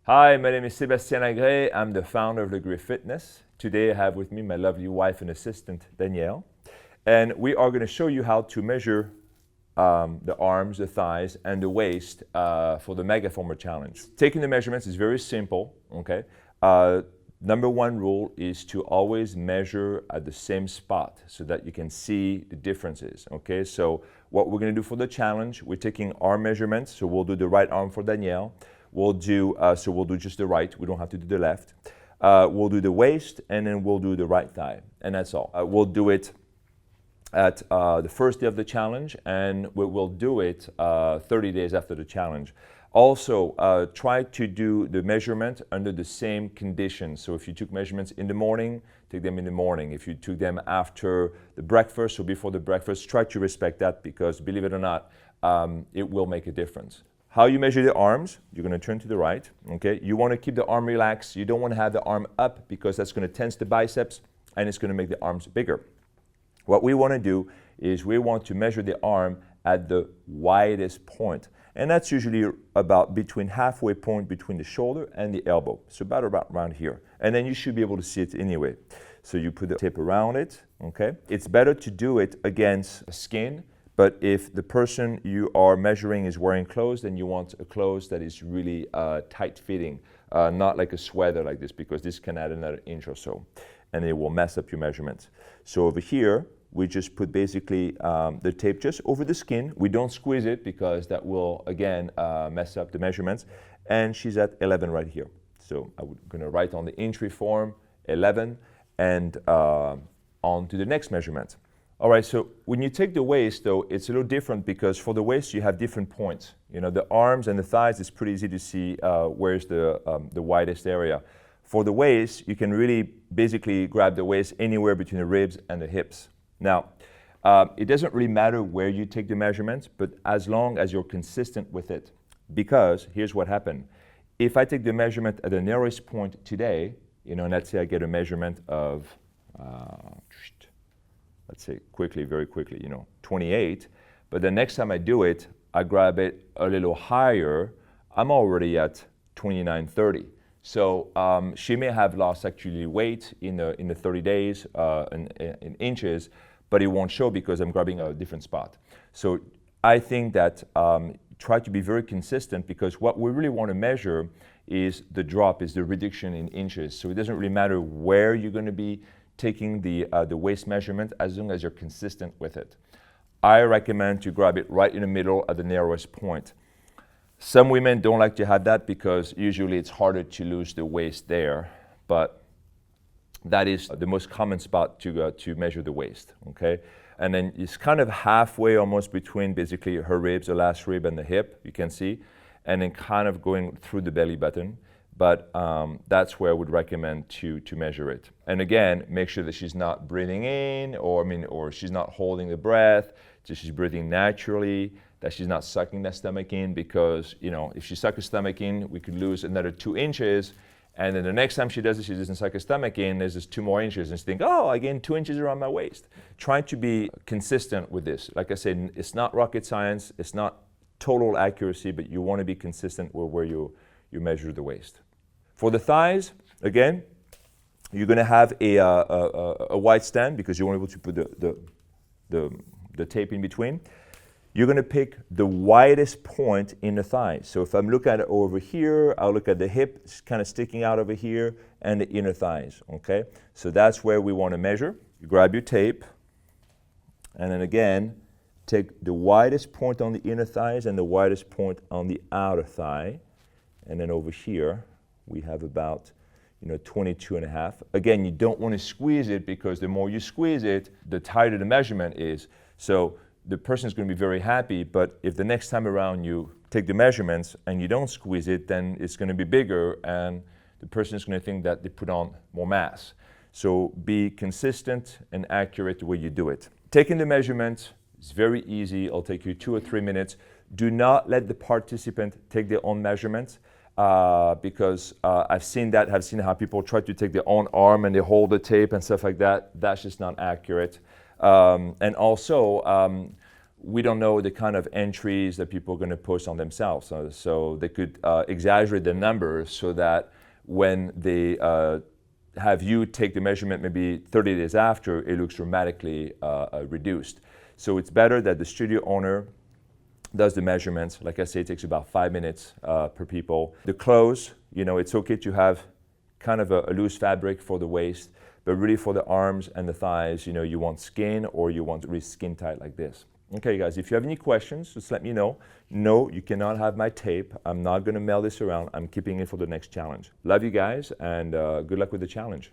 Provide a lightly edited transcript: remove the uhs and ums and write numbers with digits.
Hi, my name is Sébastien Lagree. I'm the founder of Lagree Fitness. Today I have with me my lovely wife and assistant, Danielle. And we are going to show you how to measure the arms, the thighs, and the waist for the Megaformer challenge. Taking the measurements is very simple, okay? Number one rule is to always measure at the same spot so that you can see the differences, okay? So what we're going to do for the challenge, we're taking arm measurements. So we'll do the right arm for Danielle. We'll do just the right. We don't have to do the left. We'll do the waist, and then we'll do the right thigh, and that's all. We'll do it at the first day of the challenge, and we will do it 30 days after the challenge. Also, try to do the measurement under the same conditions. So if you took measurements in the morning, take them in the morning. If you took them after the breakfast or before the breakfast, try to respect that because, believe it or not, it will make a difference. How you measure the arms, you're going to turn to the right, okay? You want to keep the arm relaxed. You don't want to have the arm up because that's going to tense the biceps and it's going to make the arms bigger. What we want to do is we want to measure the arm at the widest point. And that's usually about between halfway point between the shoulder and the elbow. So about around here. And then you should be able to see it anyway. So you put the tape around it, okay? It's better to do it against skin, but if the person you are measuring is wearing clothes, then you want a clothes that is really tight fitting, not like a sweater like this, because this can add another inch or so, and it will mess up your measurements. So over here, we just put basically the tape just over the skin. We don't squeeze it because that will, again, mess up the measurements. And she's at 11 right here. So I'm going to write on the entry form 11 and on to the next measurement. All right, so when you take the waist, though, it's a little different because for the waist, you have different points. You know, the arms and the thighs, it's pretty easy to see where's the widest area. For the waist, you can really basically grab the waist anywhere between the ribs and the hips. Now, it doesn't really matter where you take the measurements, but as long as you're consistent with it. Because here's what happened. If I take the measurement at the nearest point today, you know, and let's say I get a measurement of, let's say quickly, very quickly, you know, 28, but the next time I do it, I grab it a little higher, I'm already at 29, 30. So she may have lost actually weight in the 30 days in inches, but it won't show because I'm grabbing a different spot. So I think that try to be very consistent because what we really want to measure is the drop, is the reduction in inches. So it doesn't really matter where you're going to be taking the waist measurement as long as you're consistent with it. I recommend to grab it right in the middle at the narrowest point. Some women don't like to have that because usually it's harder to lose the waist there, but that is the most common spot to measure the waist, okay? And then it's kind of halfway almost between basically her ribs, the last rib and the hip, you can see, and then kind of going through the belly button. But that's where I would recommend to measure it. And again, make sure that she's not breathing in or she's not holding the breath, so she's breathing naturally, that she's not sucking that stomach in because, you know, if she sucks her stomach in, we could lose another 2 inches. And then the next time she does it, she doesn't suck her stomach in, there's just 2 more inches. And she thinks, oh, I gained 2 inches around my waist. Trying to be consistent with this. Like I said, it's not rocket science. It's not total accuracy, but you want to be consistent with where you measure the waist. For the thighs, again, you're going to have a wide stand because you want to be able to put the tape in between. You're going to pick the widest point in the thigh. So if I'm looking at it over here, I'll look at the hip, it's kind of sticking out over here, and the inner thighs, okay? So that's where we want to measure. You grab your tape, and then again, take the widest point on the inner thighs and the widest point on the outer thigh. And then over here, we have about, 22 and a half. Again, you don't want to squeeze it because the more you squeeze it, the tighter the measurement is. So the person is going to be very happy, but if the next time around you take the measurements and you don't squeeze it, then it's going to be bigger and the person is going to think that they put on more mass. So be consistent and accurate the way you do it. Taking the measurements is very easy. It'll take you 2 or 3 minutes. Do not let the participant take their own measurements. Because I've seen how people try to take their own arm and they hold the tape and stuff like that. That's just not accurate. And also, we don't know the kind of entries that people are going to post on themselves. So they could exaggerate the numbers so that when they have you take the measurement maybe 30 days after, it looks dramatically reduced. So it's better that the studio owner does the measurements. Like I say, it takes about 5 minutes per people. The clothes, you know, it's okay to have kind of a loose fabric for the waist, but really for the arms and the thighs, you know, you want skin or you want really skin tight like this. Okay, guys, if you have any questions, just let me know. No, you cannot have my tape. I'm not going to mail this around. I'm keeping it for the next challenge. Love you guys, and good luck with the challenge.